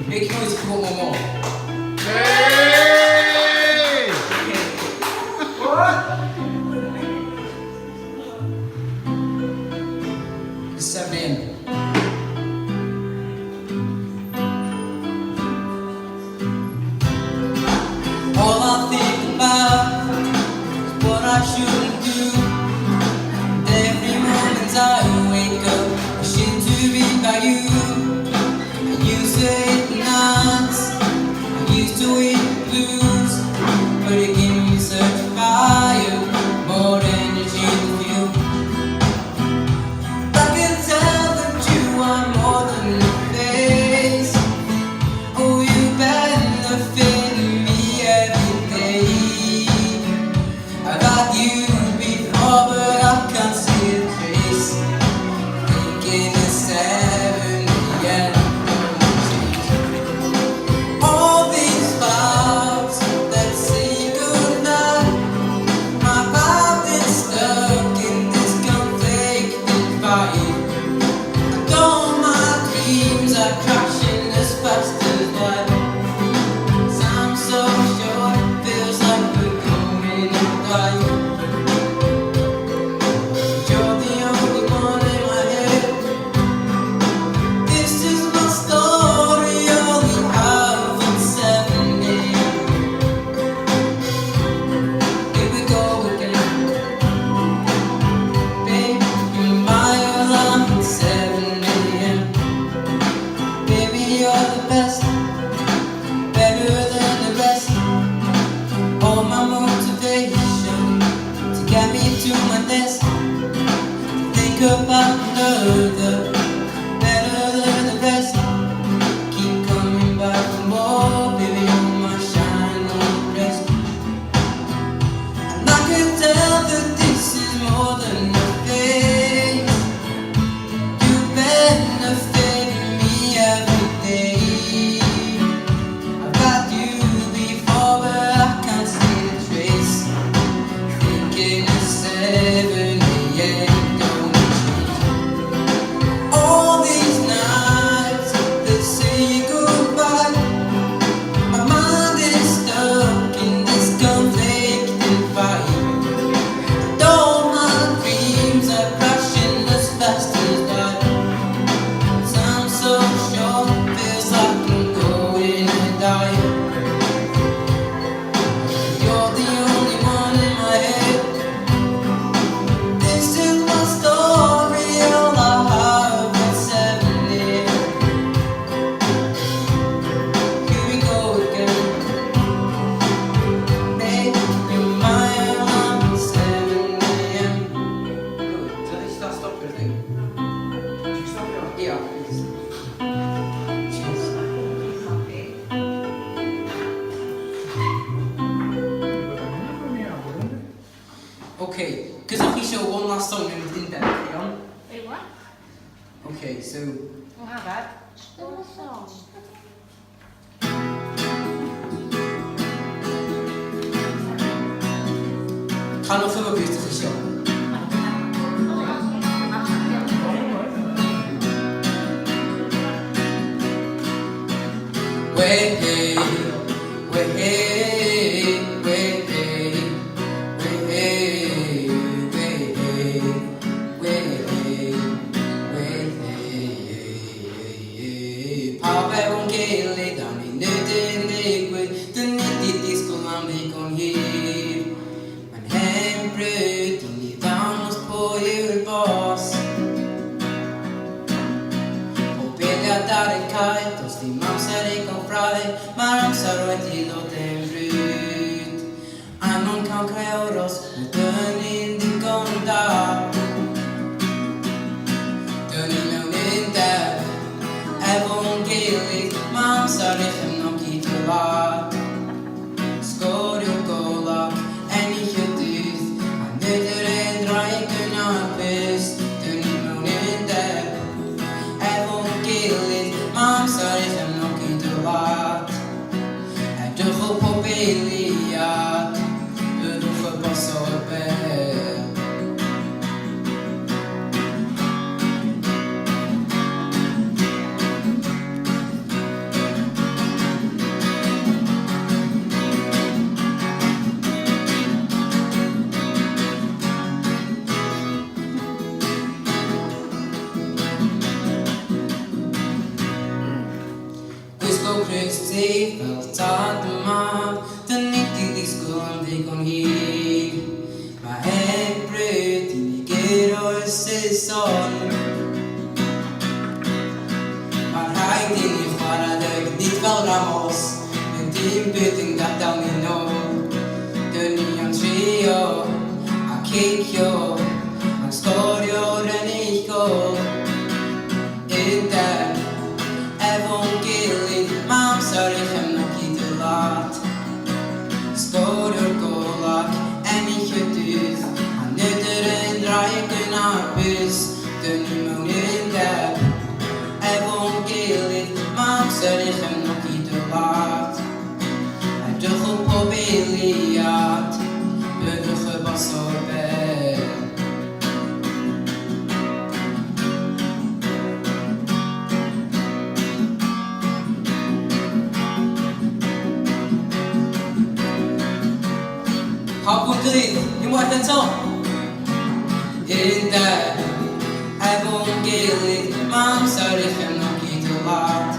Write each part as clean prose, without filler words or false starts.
Make noise if you want one more. Hey! It's 7 a.m. All I think about is what I shouldn't do. And every moment I wake up, wishing to be by you. I used to hate the nights, I used to hate the blues, but it gave me such fire, more energy than you. I can tell that you are more than a face. Oh, you benefit me every day. I got you before, but I can't see a trace. Thinking it's 7 a.m. All these vows that say goodnight, my life is stuck in this conflicted fight. And all my dreams are crashing as fast as light. 'Cause I'm so sure it feels like we're going to die. You're the only one in my head. This is my story, all we have in 7 a.m. Here we go again. Baby, you're my alarm at 7 a.m. Baby, you're the best, better than the rest. All my motivation to get me to my desk. Think about another, better than the rest. Keep coming back for more, baby, you're my shining rest. And I can tell that this is more than a phase. You benefit me every day. I've got you before, but I can't see a trace. Thinking it's 7 a.m. Don't change. All these nights that say goodbye, my mind is stuck in this conflicted fight. And all my dreams are crashing as fast as light. 'Cause I'm so sure it feels like I'm going to die. You're the only one in my head. This is my story, all I have at 7 a.m. Here we go again. Babe, you're my alarm at 7 a.m. Good. So this stop your thing. Yeah, please. Cheers. Okay, because if we show one last song and it's in depth, yeah? Wait, what? Okay, so Oh, how bad? Still a song. kan nog veel beter show. Wait, hey, wait, hey, wait, hey, wait, hey, wait, hey, wait, hey, wait, hey. Pappa hon kille dan i nöden lekwe, den nittigt i skolan vi kom hit. Men hembröt in i dans på julbas. Och Pelia där är kajt och sin mamsa kom fraj. Men ramsar och ett till åt en brut. Annon kan kräva oss med dörren in i gonda. Dörren in där. Evangelic mamsa rechem no kitovat. Skor och gola en i hjutus. Han nöder en drajken och pest. Dörren in där. Evangelic mamsa rechem no kitovat. Du går på Beliat, du får på Sorbe. terug wel taat maar dan niet die disco die kon hier maar het breed die quiero ese sol maar hij die niet para de niet wel ramos en die beting dat dan niet no de neon trio a kikyo a storio renico in der Evangelie, mam zou ik hem nog niet te laat. Stoor door kolak en niet geduurd. Aan nutteren draai ik naar bus. De niemand in de Evangelie, mam zou ik hem nog niet te laat. Hij terug op Eliat, burger was orbet. Hop querido, e muita atenção. In der Evangelie, mam zou ik hem nog niet te laat.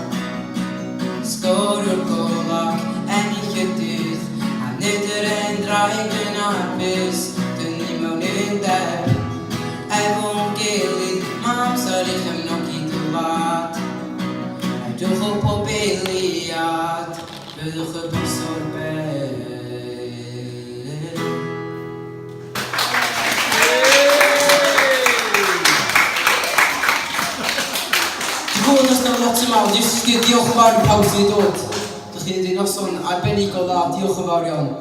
Stoor door kolak en niet geduurd. Aan nutteren draai ik naar bus. De niemand in der Evangelie, mam zou ik hem nog niet te laat. Hij droeg op Eliat, burger bezorgd. Maximaal, dus dit heel gewoon pauze dood. Dan ging hij nog zo'n Albenico laat, heel gewoon.